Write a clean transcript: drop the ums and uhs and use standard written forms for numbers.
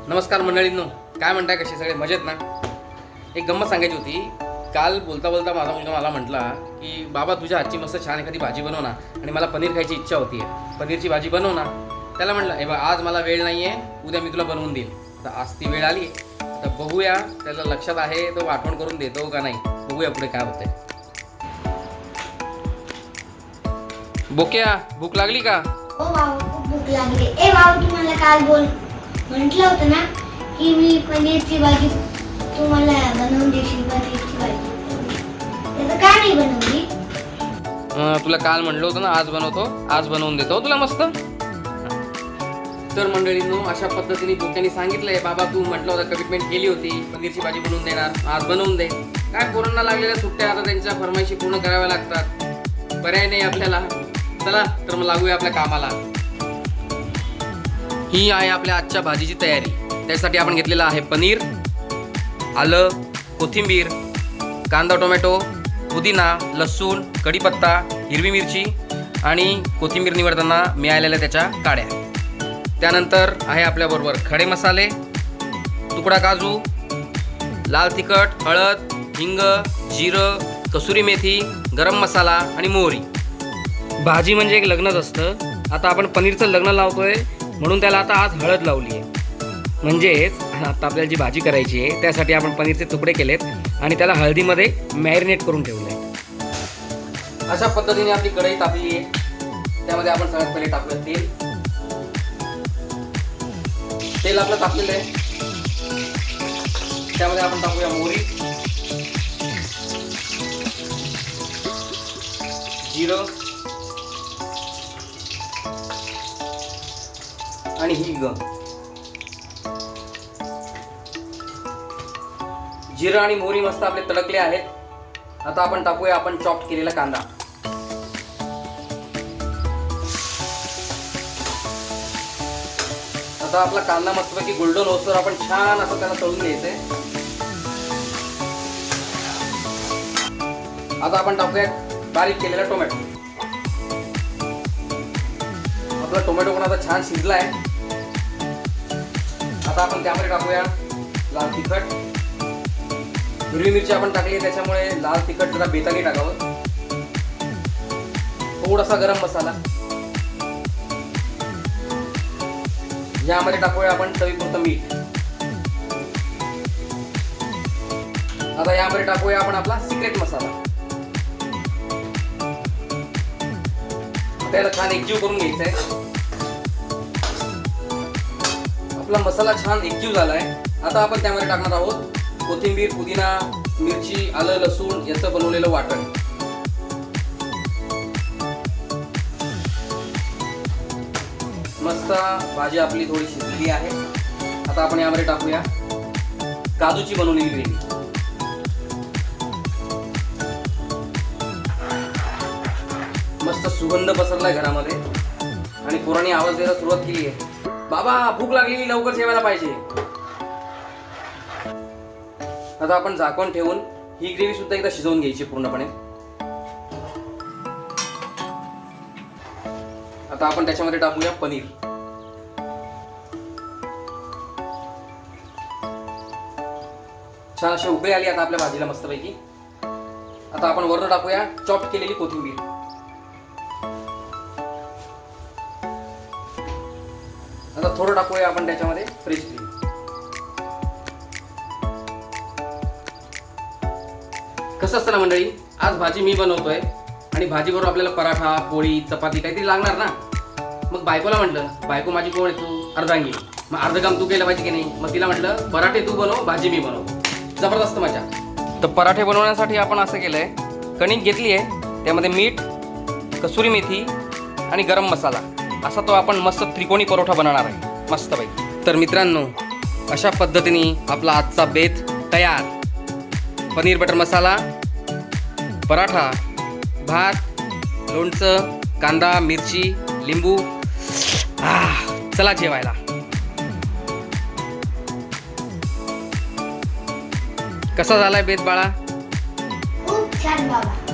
नमस्कार मंडळींनो, काय म्हणताय? कसे सगळे मजेत ना? एक गंमत सांगायची होती. काल बोलता बोलता माझा मुलगा मला म्हटला की बाबा तुझ्या हातची मस्त छान एखादी भाजी बनव ना, आणि मला पनीर खायची इच्छा होती आहे, पनीरची भाजी बनव ना. त्याला म्हटलं हे बा आज मला वेळ नाही आहे, उद्या मी तुला बनवून देईल. तर आज ती वेळ आली, तर बघूया त्याला लक्षात आहे तो आठवण करून देतो का नाही. बघूया पुढे काय होतंय. बोक्या, भूक लागली का? ओ भाऊ, खूप भूक लागली. ए भाऊ, तुम्हाला काल म्हटलं होतं ना की मी पनीरची भाजी तुम्हाला बनवून देशील. पनीरची भाजी त्याचं काय नाही बनवली? तुला काल म्हणलं होतं ना आज बनवतो, आज बनवून देतो तुला मस्त. तर मंडळींनो, अशा पद्धतीने बोक्याने सांगितलंय बाबा तू म्हटलं होतं, कमिटमेंट केली होती पनीरची भाजी बनवून देणार, आज बनवून दे. काय कोरोना लागलेल्या सुट्ट्या आता त्यांच्या फरमाईशी पूर्ण कराव्या लागतात, पर्याय नाही आपल्याला. चला तर मग लागूया आपल्या कामाला. ही आहे आपल्या आजच्या भाजीची तयारी. त्यासाठी आपण घेतलेलं आहे पनीर, आलं, कोथिंबीर, कांदा, टोमॅटो, पुदिना, लसूण, कढीपत्ता, हिरवी मिरची आणि कोथिंबीर निवडताना मिळालेल्या त्याच्या काड्या. त्यानंतर आहे आपल्याबरोबर खडे मसाले, तुकडा काजू, लाल तिखट, हळद, हिंग, जिरं, कसुरी मेथी, गरम मसाला आणि मोहरी. भाजी म्हणजे एक लग्नच असतं. आता आपण पनीरचं लग्न लावतोय म्हणून त्याला आता आज हळद लावली आहे. म्हणजेच आता आपल्याला जी भाजी करायची आहे त्यासाठी आपण पनीरचे तुकडे केलेत आणि त्याला हळदीमध्ये मॅरिनेट करून ठेवलं आहे. अशा पद्धतीने आपली कढई तापली आहे. त्यामध्ये आपण सगळ्यात पहिले टाकूया तेल. तेल आपलं तापलेलं आहे. त्यामध्ये आपण टाकूया मोहरी, जिरं आणि हिंग. जिरं आणि मोहरी मस्त आपले तडकले आहेत. आता आपण टाकूया आपण चॉप केलेला कांदा. आता आपला कांदा मस्तपैकी गोल्डन होसर आपण छान असं त्याला तळून घ्यायचंय. आता आपण टाकूया बारीक केलेला टोमॅटो. आपला टोमॅटो पण आता छान शिजला आहे. आता आपण त्यामध्ये टाकूया लाल तिखट, हिरवी मिरची आपण टाकली त्याच्यामुळे लाल तिखट जरा बेतागी टाकावं. थोडासा गरम मसाला. यामध्ये टाकूया आपण चवीपुरतं मीठ. आता यामध्ये टाकूया आपण आपला सिक्रेट मसाला. त्याला छान एकजीव करून घ्यायचं आहे. आपला मसाला छान एकजीव झालाय. आता आपण त्यामध्ये टाकणार आहोत कोथिंबीर, पुदिना, मिरची, आलं, लसूण याचं बनवलेलं वाटण. मस्त भाजी आपली थोडी शिजलेली आहे. आता आपण यामध्ये टाकूया काजूची बनवलेली ग्रेव्ही. मस्त सुगंध पसरलाय घरामध्ये आणि पोरांनी आवाज द्यायला सुरुवात केली आहे. बाबा भूक लागली, लवकर जेवायला पाहिजे. आता आपण झाकण ठेवून ही ग्रेव्ही सुद्धा एकदा शिजवून घ्यायची पूर्णपणे. आता आपण त्याच्यामध्ये टाकूया पनीर. छान अशी उकळी आली आता आपल्या भाजीला मस्तपैकी. आता आपण वरून टाकूया चॉप केलेली कोथिंबीर. आता थोडं टाकूया आपण त्याच्यामध्ये फ्रेश क्रीम. कसं असतं ना मंडळी, आज भाजी मी बनवतोय आणि भाजीबरोबर आपल्याला पराठा, पोळी, चपाती काहीतरी लागणार ना. मग बायकोला म्हटलं, बायको माझी कोण आहे तू? अर्धांगी. मग अर्ध काम तू केलं पाहिजे की नाही. मग तिला म्हटलं पराठे तू बनव, भाजी मी बनवतो. जबरदस्त मजा. तर पराठे बनवण्यासाठी आपण असं केलंय, कणिक घेतली आहे, त्यामध्ये मीठ, कसुरी मेथी आणि गरम मसाला असा तो आपण मस्त त्रिकोणी परोठा बनवणार आहे मस्तपैकी. तर मित्रांनो, अशा पद्धतीने आपला आजचा बेत तयार. पनीर बटर मसाला, पराठा, भात, लोणचं, कांदा, मिरची, लिंबू. चला जेवायला. कसा झालाय बेत बाळा? खूप छान बाबा.